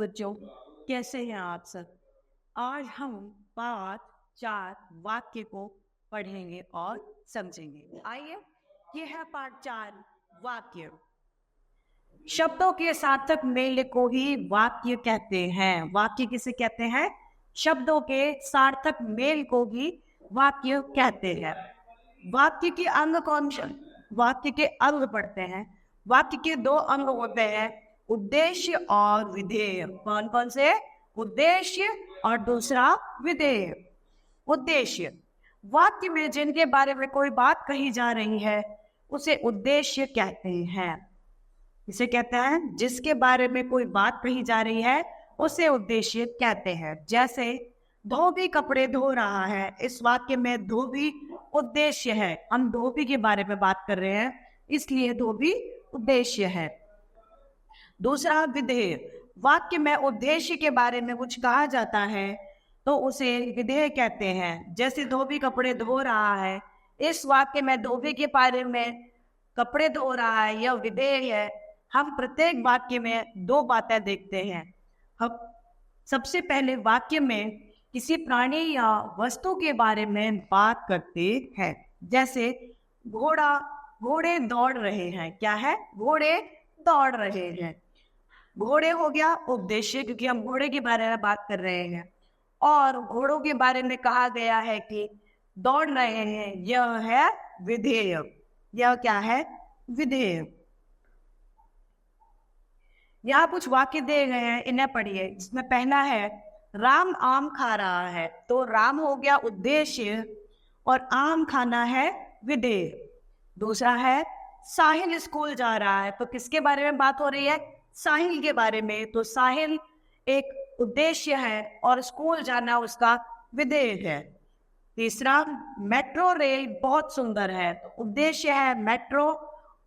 बच्चों, कैसे हैं आप सब। आज हम पाठ 4 वाक्य को पढ़ेंगे और समझेंगे। आइए, ये है पाठ 4 वाक्य। शब्दों के सार्थक मेल को ही वाक्य कहते हैं। वाक्य किसे कहते हैं? शब्दों के सार्थक मेल को ही वाक्य कहते हैं। वाक्य के अंग कौन से? वाक्य के अंग पढ़ते हैं। वाक्य के 2 अंग होते हैं, उद्देश्य और विधेय। कौन कौन से? उद्देश्य और दूसरा विधेय। उद्देश्य, वाक्य में जिनके बारे में कोई बात कही जा रही है उसे उद्देश्य कहते हैं। इसे कहते हैं जिसके बारे में कोई बात कही जा रही है उसे उद्देश्य कहते हैं। जैसे धोबी कपड़े धो रहा है, इस वाक्य में धोबी उद्देश्य है। हम धोबी के बारे में बात कर रहे हैं, इसलिए धोबी उद्देश्य है। दूसरा विधेय, वाक्य में उद्देश्य के बारे में कुछ कहा जाता है तो उसे विधेय कहते हैं। जैसे धोबी कपड़े धो रहा है, इस वाक्य में धोबी के बारे में कपड़े धो रहा है, यह विधेय है। हम प्रत्येक वाक्य में 2 बातें देखते हैं। हम सबसे पहले वाक्य में किसी प्राणी या वस्तु के बारे में बात करते हैं। जैसे घोड़े दौड़ रहे हैं। क्या है? घोड़े दौड़ रहे हैं। घोड़े हो गया उद्देश्य, क्योंकि हम घोड़े के बारे में बात कर रहे हैं। और घोड़ों के बारे में कहा गया है कि दौड़ रहे हैं, यह है विधेय। यह क्या है? विधेय। यहाँ कुछ वाक्य दिए गए हैं, इन्हें पढ़िए। इसमें पहला है राम आम खा रहा है, तो राम हो गया उद्देश्य और आम खाना है विधेय। दूसरा है साहिल स्कूल जा रहा है, तो किसके बारे में बात हो रही है? साहिल के बारे में। तो साहिल एक उद्देश्य है और स्कूल जाना उसका विधेय है। तीसरा, मेट्रो रेल बहुत सुंदर है, तो उद्देश्य है मेट्रो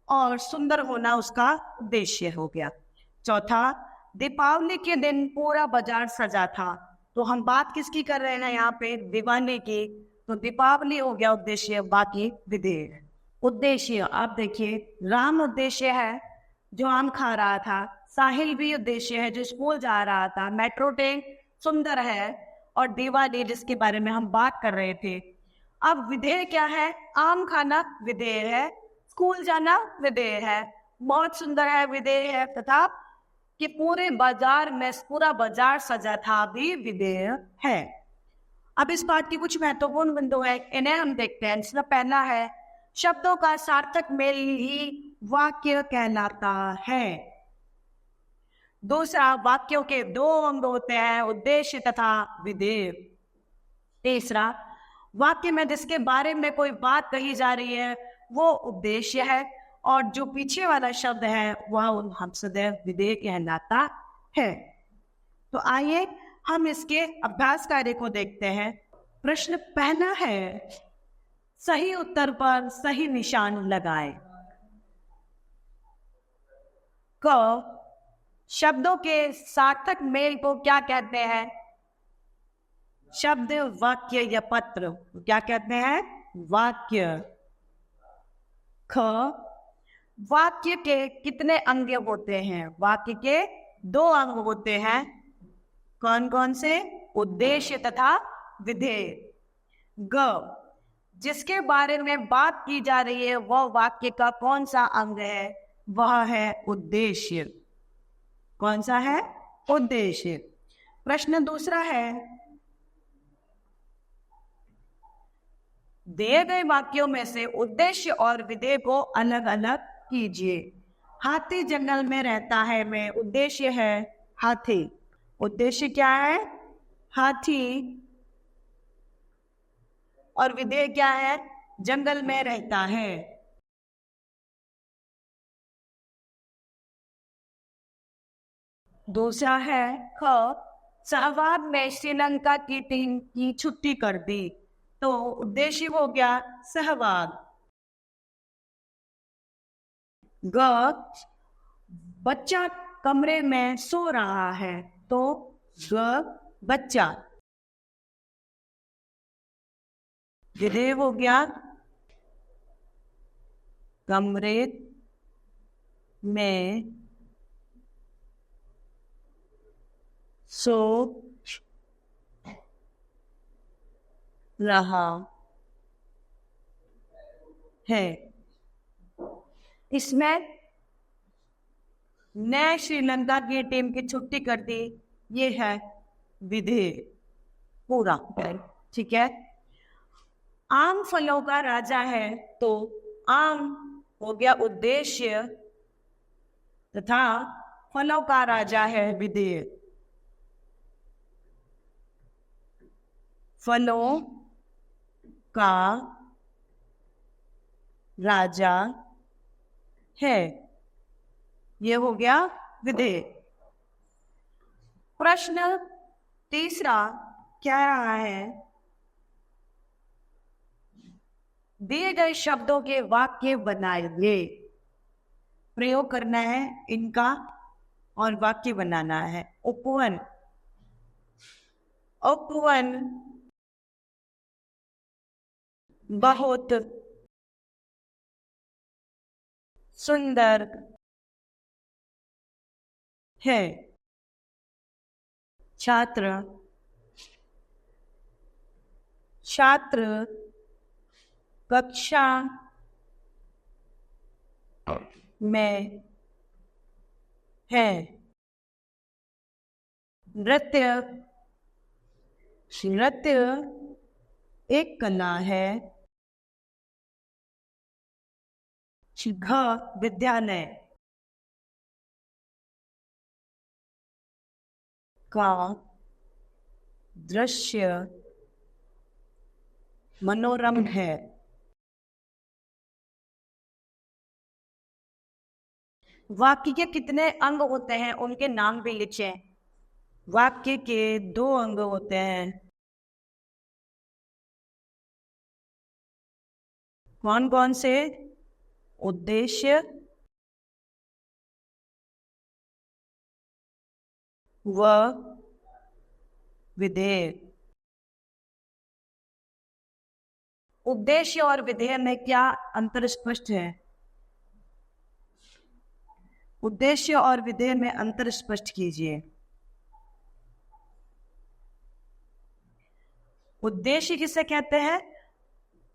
और सुंदर होना उसका उद्देश्य हो गया। चौथा, दीपावली के दिन पूरा बाजार सजा था, तो हम बात किसकी कर रहे हैं यहाँ पे? दिवाली की। तो दीपावली हो गया उद्देश्य, बाकी विधेय। उद्देश्य, आप देखिए, राम उद्देश्य है जो आम खा रहा था, साहिल भी उद्देश्य है जो स्कूल जा रहा था, मेट्रो ट्रेन सुंदर है, और दिवाली जिसके बारे में हम बात कर रहे थे। अब विधेय क्या है? आम खाना विधेय है, स्कूल जाना विधेय है, बहुत सुंदर है विधेय है, तथा कि पूरे बाजार में पूरा बाजार सजा था भी विधेय है। अब इस बात की कुछ महत्वपूर्ण बिंदु है, इन्हें हम देखते हैं। इसमें पहला है शब्दों का सार्थक मेल ही वाक्य कहलाता है। दूसरा, वाक्यों के 2 अंग होते हैं, उद्देश्य तथा विधेय। तीसरा, वाक्य में जिसके बारे में कोई बात कही जा रही है वो उद्देश्य है, और जो पीछे वाला शब्द है वह हम सदैव विधेय कहलाता है। तो आइए हम इसके अभ्यास कार्य को देखते हैं। प्रश्न पहला है, सही उत्तर पर सही निशान लगाएं। क, शब्दों के सार्थक मेल को क्या कहते हैं? शब्द, वाक्य या पत्र क्या कहते हैं? वाक्य। ख, वाक्य के कितने अंग होते हैं? वाक्य के 2 अंग होते हैं। कौन कौन से? उद्देश्य तथा विधेय। ग, जिसके बारे में बात की जा रही है वह वाक्य का कौन सा अंग है? वह है उद्देश्य। कौन सा है? उद्देश्य। प्रश्न दूसरा है, दिए गए वाक्यों में से उद्देश्य और विधेय को अलग अलग कीजिए। हाथी जंगल में रहता है में उद्देश्य है हाथी। उद्देश्य क्या है? हाथी। और विधेय क्या है? जंगल में रहता है। दूसरा है ख, सहवाग ने श्रीलंका की टीम की छुट्टी कर दी, तो उद्देश्य हो गया सहवाग। ग, बच्चा कमरे में सो रहा है, तो ग, बच्चा। विधेय हो गया कमरे में सो रहा है। इसमें नए श्रीलंका की टीम की छुट्टी कर दी। ये है विधेय पूरा, ठीक है। आम फलों का राजा है, तो आम हो गया उद्देश्य तथा फलों का राजा है विधेय। फलों का राजा है, ये हो गया विधेय। प्रश्न तीसरा क्या रहा है, दिए गए शब्दों के वाक्य बनाइए। प्रयोग करना है इनका और वाक्य बनाना है। उपवन, उपवन बहुत सुंदर है। छात्र, छात्र कक्षा में है। नृत्य, नृत्य एक कला है। घ विद्यालय का दृश्य मनोरम है। वाक्य के कितने अंग होते हैं उनके नाम भी लिखे। वाक्य के 2 अंग होते हैं। कौन कौन से? उद्देश्य व विधेय। उद्देश्य और विधेय में क्या अंतर स्पष्ट है? उद्देश्य और विधेय में अंतर स्पष्ट कीजिए। उद्देश्य किसे कहते हैं?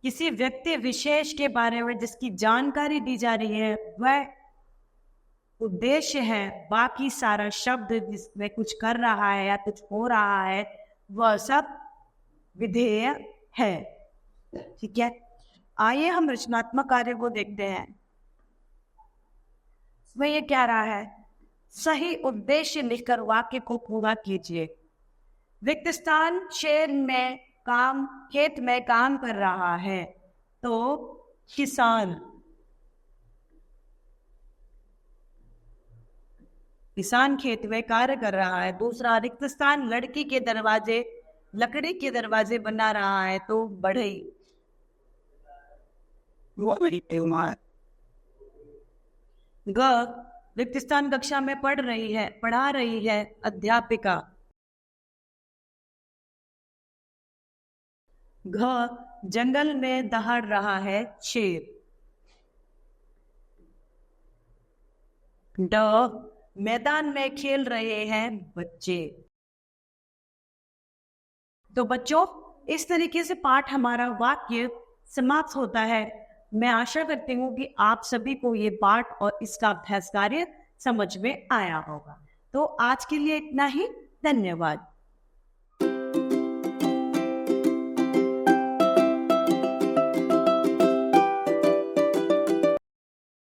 किसी व्यक्ति विशेष के बारे में जिसकी जानकारी दी जा रही है वह उद्देश्य है। बाकी सारा शब्द जिसमें कुछ कर रहा है या कुछ हो रहा है वह सब विधेय है, ठीक है। आइए हम रचनात्मक कार्य को देखते हैं। इसमें ये कह रहा है, सही उद्देश्य लिखकर वाक्य को पूरा कीजिए। रिक्त स्थान, शेर में काम, खेत में काम कर रहा है, तो किसान, किसान खेत में कार्य कर रहा है। दूसरा, रिक्त स्थान, लड़की के दरवाजे, लकड़ी के दरवाजे बना रहा है, तो बढ़ई। ग, रिक्त स्थान, कक्षा में पढ़ रही है, पढ़ा रही है, अध्यापिका। घ, जंगल में दहाड़ रहा है, शेर। ड, मैदान में खेल रहे हैं बच्चे। तो बच्चों, इस तरीके से पाठ हमारा वाक्य समाप्त होता है। मैं आशा करती हूँ कि आप सभी को ये पाठ और इसका अभ्यास कार्य समझ में आया होगा। तो आज के लिए इतना ही। धन्यवाद।